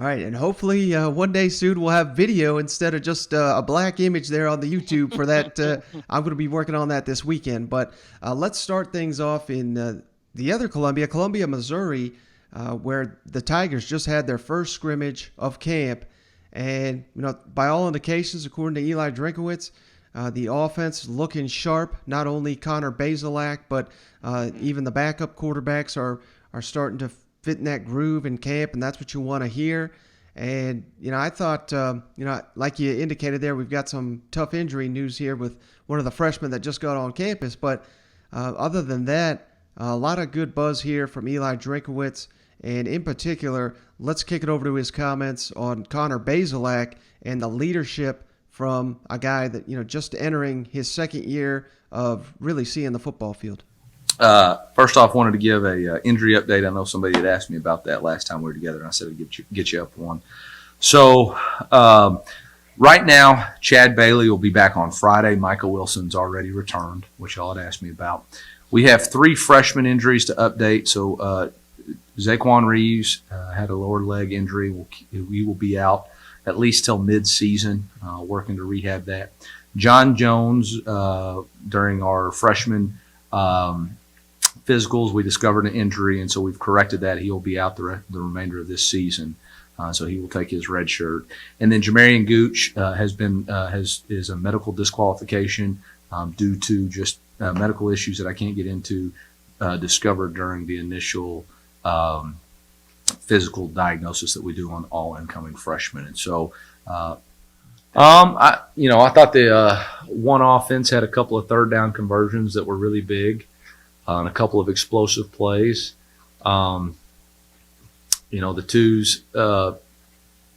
All right, and hopefully one day soon we'll have video instead of just a black image there on the YouTube for that. I'm going to be working on that this weekend. But let's start things off in the other Columbia, Missouri, where the Tigers just had their first scrimmage of camp. And, by all indications, according to Eli Drinkwitz, the offense looking sharp. Not only Connor Bazelak, but even the backup quarterbacks are starting to fit in that groove in camp, and that's what you want to hear. And, I thought, like you indicated there, we've got some tough injury news here with one of the freshmen that just got on campus. But other than that, a lot of good buzz here from Eli Drinkwitz. And in particular, let's kick it over to his comments on Connor Bazelak and the leadership from a guy that, just entering his second year of really seeing the football field. First off, wanted to give a injury update. I know somebody had asked me about that last time we were together, and I said I'd get you up one. So right now, Chad Bailey will be back on Friday. Michael Wilson's already returned, which y'all had asked me about. We have 3 freshman injuries to update. So Zaquan Reeves had a lower leg injury. We will be out at least till mid-season, working to rehab that. John Jones, during our freshman physicals, we discovered an injury, and so we've corrected that. He'll be out the remainder of this season, so he will take his red shirt. And then Jamarian Gooch is a medical disqualification due to just medical issues that I can't get into, discovered during the initial physical diagnosis that we do on all incoming freshmen. And so, I thought the one offense had a couple of third down conversions that were really big. And a couple of explosive plays. The twos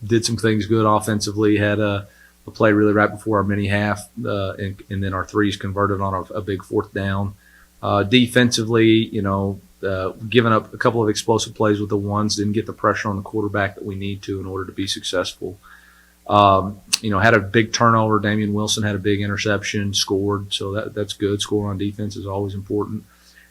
did some things good offensively, had a play really right before our mini half, and then our threes converted on a big fourth down. Defensively, giving up a couple of explosive plays with the ones, didn't get the pressure on the quarterback that we need to in order to be successful. Had a big turnover. Damian Wilson had a big interception, scored, so that's good. Score on defense is always important.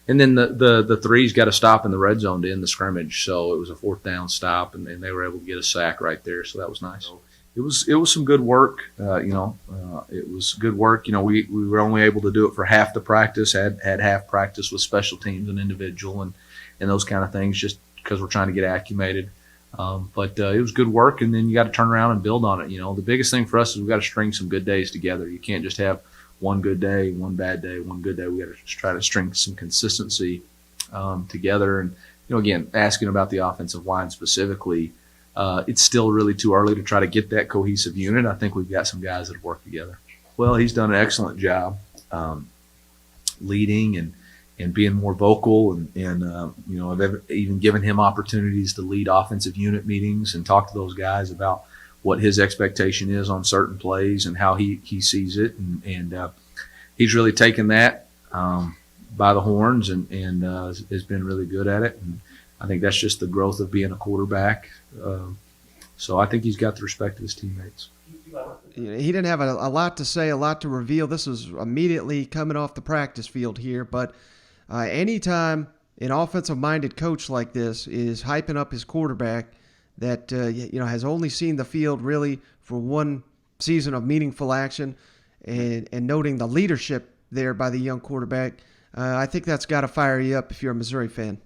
And then the threes got to stop in the red zone to end the scrimmage, so it was a fourth down stop, and they were able to get a sack right there, so that was nice. It was some good work. It was good work. We were only able to do it for half the practice. Had half practice with special teams and individual and those kind of things, just because we're trying to get acclimated. But it was good work, and then you got to turn around and build on it. The biggest thing for us is we've got to string some good days together. You can't just have one good day, one bad day, one good day. We got to just try to string some consistency together. And again, asking about the offensive line specifically, it's still really too early to try to get that cohesive unit. I think we've got some guys that have worked together. Well, he's done an excellent job leading and being more vocal, and I've even given him opportunities to lead offensive unit meetings and talk to those guys about what his expectation is on certain plays and how he sees it. And he's really taken that by the horns and has been really good at it. And I think that's just the growth of being a quarterback. So I think he's got the respect of his teammates. He didn't have a lot to say, a lot to reveal. This was immediately coming off the practice field here. But anytime an offensive-minded coach like this is hyping up his quarterback that has only seen the field really for one season of meaningful action, and noting the leadership there by the young quarterback, I think that's got to fire you up if you're a Missouri fan.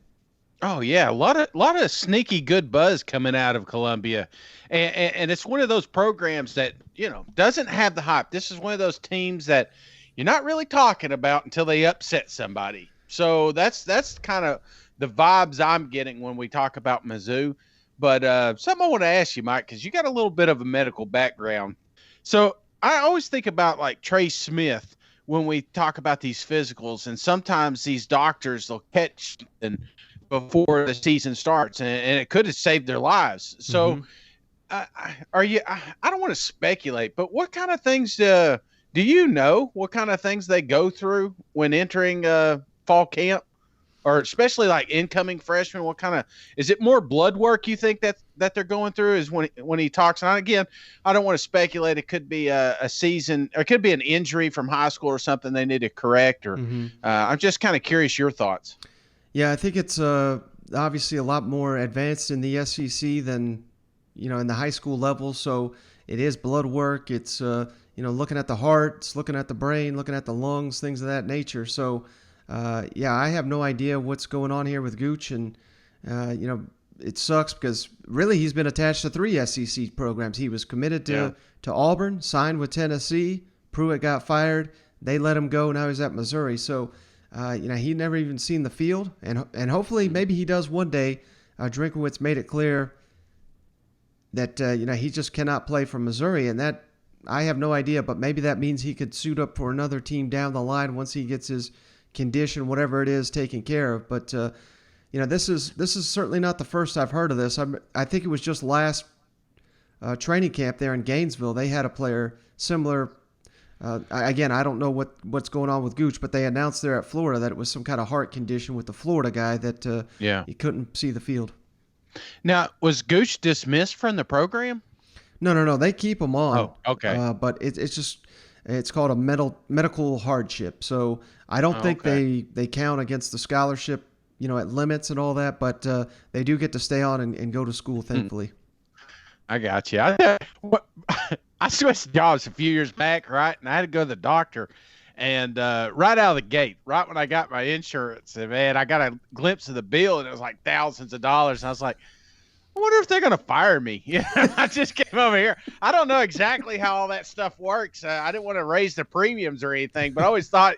Oh yeah, a lot of sneaky good buzz coming out of Columbia, and it's one of those programs that doesn't have the hype. This is one of those teams that you're not really talking about until they upset somebody. So that's kind of the vibes I'm getting when we talk about Mizzou. But something I want to ask you, Mike, because you got a little bit of a medical background. So I always think about like Trey Smith when we talk about these physicals, and sometimes these doctors they'll catch and before the season starts, and it could have saved their lives. So I don't want to speculate, but what kind of things do you know? What kind of things they go through when entering fall camp? Or especially like incoming freshmen, what kind of is it more blood work you think that they're going through is when he talks? And again, I don't want to speculate. It could be a season, or it could be an injury from high school or something they need to correct. Or I'm just kind of curious your thoughts. Yeah, I think it's obviously a lot more advanced in the SEC than in the high school level. So it is blood work. It's, looking at the heart, it's looking at the brain, looking at the lungs, things of that nature. So, I have no idea what's going on here with Gooch. And, it sucks because really he's been attached to 3 SEC programs. He was committed to Auburn, signed with Tennessee. Pruitt got fired. They let him go. Now he's at Missouri. So, he never even seen the field. And hopefully maybe he does one day. Drinkwitz made it clear that, he just cannot play for Missouri. And that, I have no idea, but maybe that means he could suit up for another team down the line once he gets his condition, whatever it is, taken care of. But, this is certainly not the first I've heard of this. I think it was just last training camp there in Gainesville. They had a player similar. Again, I don't know what's going on with Gooch, but they announced there at Florida that it was some kind of heart condition with the Florida guy that he couldn't see the field. Now, was Gooch dismissed from the program? No. They keep him on. Oh, okay. But it's called a medical hardship. So I don't think they count against the scholarship, at limits and all that, but they do get to stay on and go to school, thankfully. I got you. I switched jobs a few years back, right? And I had to go to the doctor. And right out of the gate, right when I got my insurance, and man, I got a glimpse of the bill, and it was like thousands of dollars. And I was like, I wonder if they're going to fire me. I just came over here. I don't know exactly how all that stuff works. I didn't want to raise the premiums or anything, but I always thought,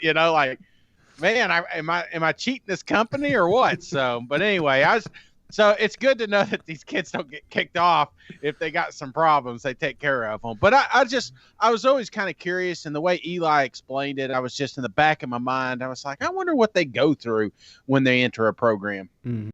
man, am I cheating this company or what? So, but anyway, so it's good to know that these kids don't get kicked off if they got some problems. They take care of them. But I was always kind of curious, and the way Eli explained it, I was just in the back of my mind. I was like, I wonder what they go through when they enter a program. Mm-hmm.